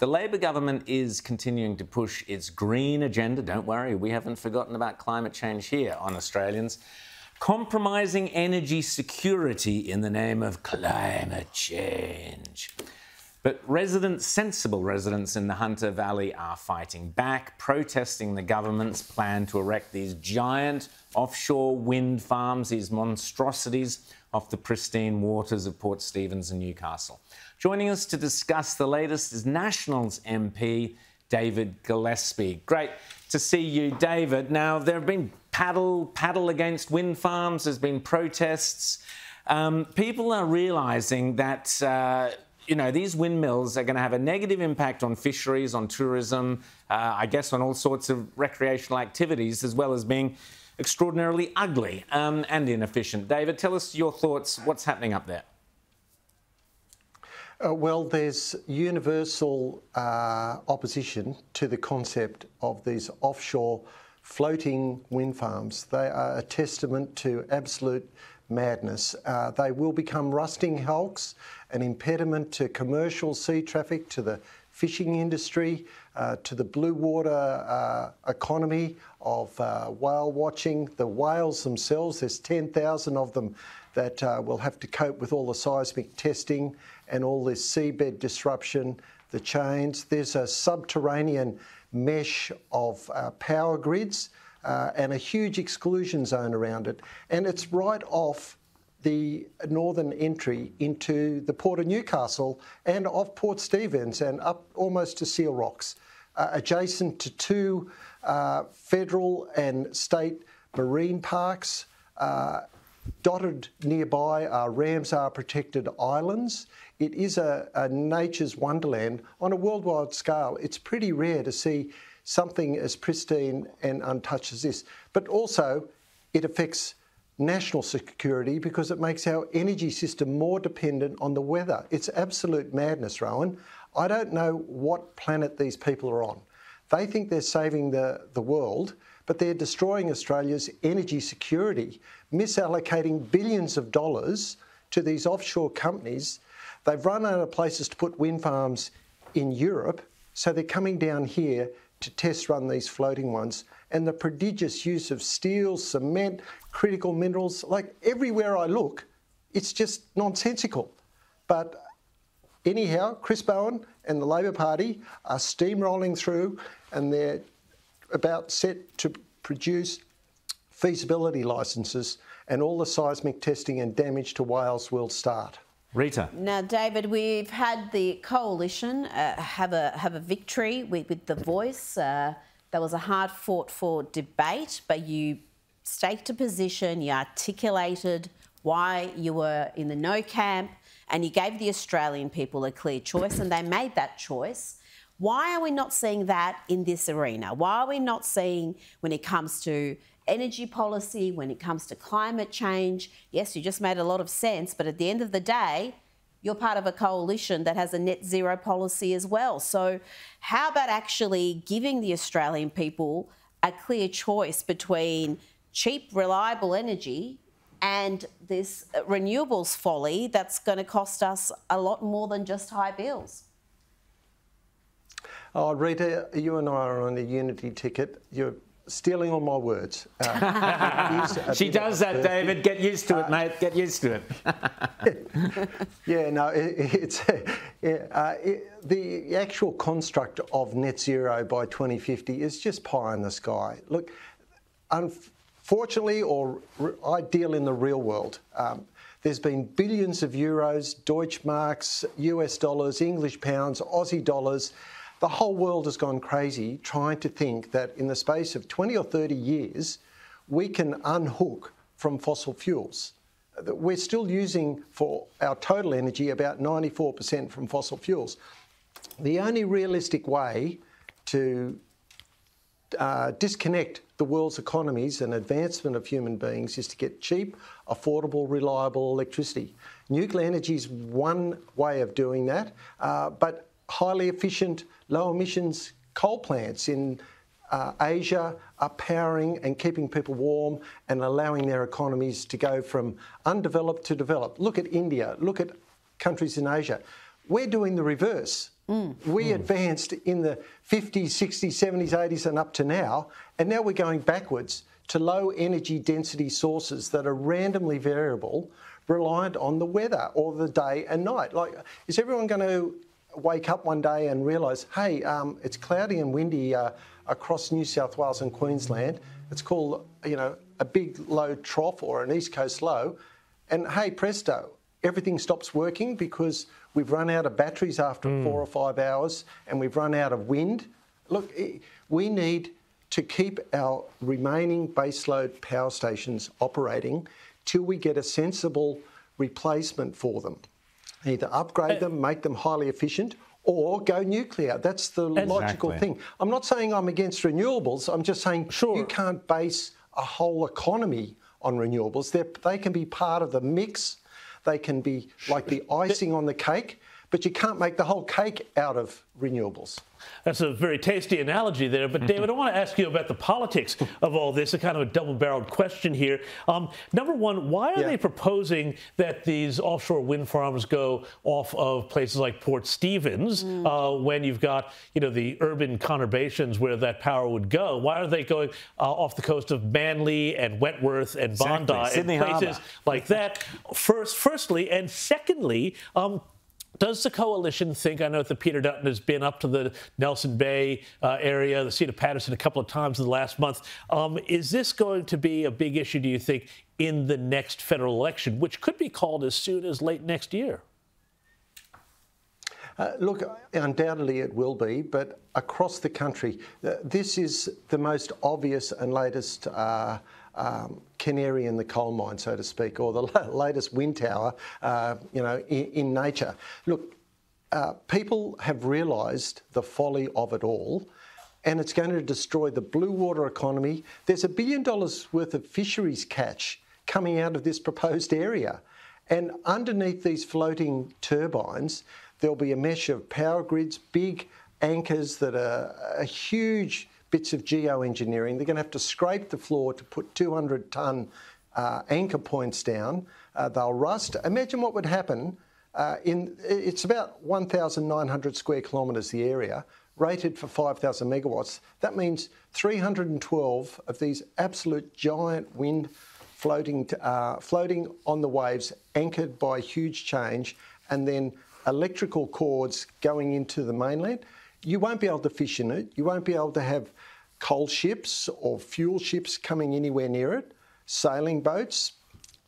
The Labor government is continuing to push its green agenda. Don't worry, we haven't forgotten about climate change here on Australians. Compromising energy security in the name of climate change. But sensible residents in the Hunter Valley are fighting back, protesting the government's plan to erect these giant offshore wind farms, these monstrosities off the pristine waters of Port Stephens and Newcastle. Joining us to discuss the latest is Nationals MP David Gillespie. Great to see you, David. Now, there have been paddle against wind farms. There's been protests. People are realising that these windmills are going to have a negative impact on fisheries, on tourism, I guess on all sorts of recreational activities, as well as being extraordinarily ugly and inefficient. David, tell us your thoughts. What's happening up there? Well, there's universal opposition to the concept of these offshore floating wind farms. They are a testament to absolute madness. They will become rusting hulks, an impediment to commercial sea traffic, to the fishing industry, to the blue water economy of whale watching. The whales themselves, there's 10,000 of them that will have to cope with all the seismic testing and all this seabed disruption, the chains. There's a subterranean mesh of power grids and a huge exclusion zone around it. And it's right off the northern entry into the Port of Newcastle and off Port Stephens and up almost to Seal Rocks, adjacent to two federal and state marine parks. Dotted nearby are Ramsar protected islands. It is a nature's wonderland on a worldwide scale. It's pretty rare to see something as pristine and untouched as this. But also, it affects national security because it makes our energy system more dependent on the weather. It's absolute madness, Rowan. I don't know what planet these people are on. They think they're saving the world, but they're destroying Australia's energy security, misallocating billions of dollars to these offshore companies. They've run out of places to put wind farms in Europe, so they're coming down here to test run these floating ones. And the prodigious use of steel, cement, critical minerals, like everywhere I look, it's just nonsensical. But anyhow, Chris Bowen and the Labor Party are steamrolling through, and they're about set to produce feasibility licences, and all the seismic testing and damage to whales will start. Rita. Now, David, we've had the coalition have a victory with the Voice. That was a hard-fought-for debate, but you staked a position, you articulated why you were in the no camp, and you gave the Australian people a clear choice, and they made that choice. Why are we not seeing that in this arena? Why are we not seeing, when it comes to energy policy, when it comes to climate change? Yes, you just made a lot of sense, but at the end of the day, you're part of a coalition that has a net zero policy as well. So how about actually giving the Australian people a clear choice between cheap, reliable energy and this renewables folly that's going to cost us a lot more than just high bills? Oh, Rita, you and I are on the unity ticket. You're stealing all my words. She does that, David. Get used to it, mate. Get used to it. Yeah, no, the actual construct of net zero by 2050 is just pie in the sky. Look, unfortunately, or I deal in the real world. There's been billions of euros, Deutschmarks, US dollars, English pounds, Aussie dollars. The whole world has gone crazy trying to think that in the space of 20 or 30 years, we can unhook from fossil fuels. We're still using for our total energy about 94% from fossil fuels. The only realistic way to disconnect the world's economies and advancement of human beings is to get cheap, affordable, reliable electricity. Nuclear energy is one way of doing that, but highly efficient, low emissions coal plants in Asia are powering and keeping people warm and allowing their economies to go from undeveloped to developed. Look at India, look at countries in Asia. We're doing the reverse. We advanced in the 50s, 60s, 70s, 80s and up to now, and now we're going backwards to low energy density sources that are randomly variable, reliant on the weather or the day and night. Like, is everyone going to wake up one day and realise, hey, it's cloudy and windy across New South Wales and Queensland. It's called, a big low trough or an east coast low, and hey, presto, everything stops working because we've run out of batteries after 4 or 5 hours and we've run out of wind. Look, we need to keep our remaining baseload power stations operating till we get a sensible replacement for them. Either upgrade them, make them highly efficient, or go nuclear. That's the logical thing. I'm not saying I'm against renewables. I'm just saying you can't base a whole economy on renewables. They can be part of the mix. They can be like the icing on the cake, but you can't make the whole cake out of renewables. That's a very tasty analogy there. But, David, I want to ask you about the politics of all this, a kind of a double-barreled question here. Number one, why are they proposing that these offshore wind farms go off of places like Port Stephens when you've got, the urban conurbations where that power would go? Why are they going off the coast of Manly and Wentworth and Bondi and places like that? Firstly, and secondly, does the coalition think, I know that Peter Dutton has been up to the Nelson Bay area, the seat of Patterson a couple of times in the last month. Is this going to be a big issue, do you think, in the next federal election, which could be called as soon as late next year? Look, undoubtedly it will be, but across the country, this is the most obvious and latest canary in the coal mine, so to speak, or the latest wind tower, in nature. Look, people have realised the folly of it all, and it's going to destroy the blue water economy. There's $1 billion worth of fisheries catch coming out of this proposed area, and underneath these floating turbines, there'll be a mesh of power grids, big anchors that are huge bits of geoengineering. They're going to have to scrape the floor to put 200-tonne anchor points down. They'll rust. Imagine what would happen. It's about 1,900 square kilometres, the area, rated for 5,000 megawatts. That means 312 of these absolute giant wind floating on the waves, anchored by huge change, and then electrical cords going into the mainland. You won't be able to fish in it. You won't be able to have coal ships or fuel ships coming anywhere near it, sailing boats.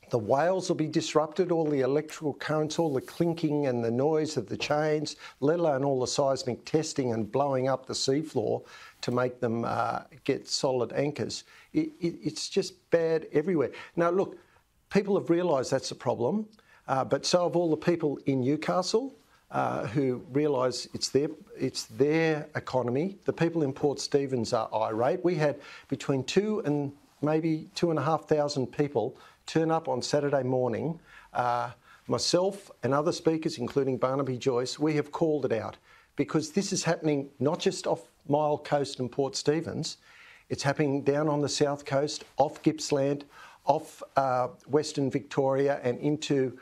The whales will be disrupted, all the electrical currents, all the clinking and the noise of the chains, let alone all the seismic testing and blowing up the seafloor to make them get solid anchors. It's just bad everywhere. Now, look, people have realised that's a problem, but so have all the people in Newcastle, who realise it's their economy. The people in Port Stephens are irate. We had between 2 and maybe 2,500 people turn up on Saturday morning. Myself and other speakers, including Barnaby Joyce, we have called it out because this is happening not just off Mile Coast and Port Stephens, it's happening down on the south coast, off Gippsland, off Western Victoria and into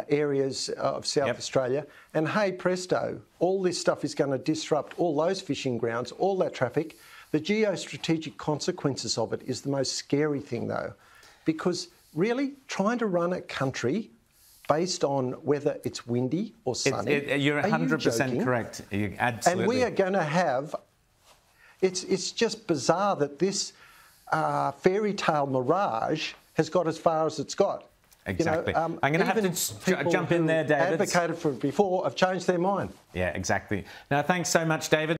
areas of South Australia. And hey, presto, all this stuff is going to disrupt all those fishing grounds, all that traffic. The geostrategic consequences of it is the most scary thing, though, because really trying to run a country based on whether it's windy or sunny. You're 100% correct. You're absolutely. And we are going to have. It's just bizarre that this fairy tale mirage has got as far as it's got. Exactly. I'm going to have to jump in there, David. Advocated for it before have changed their mind. Yeah, exactly. Now, thanks so much, David.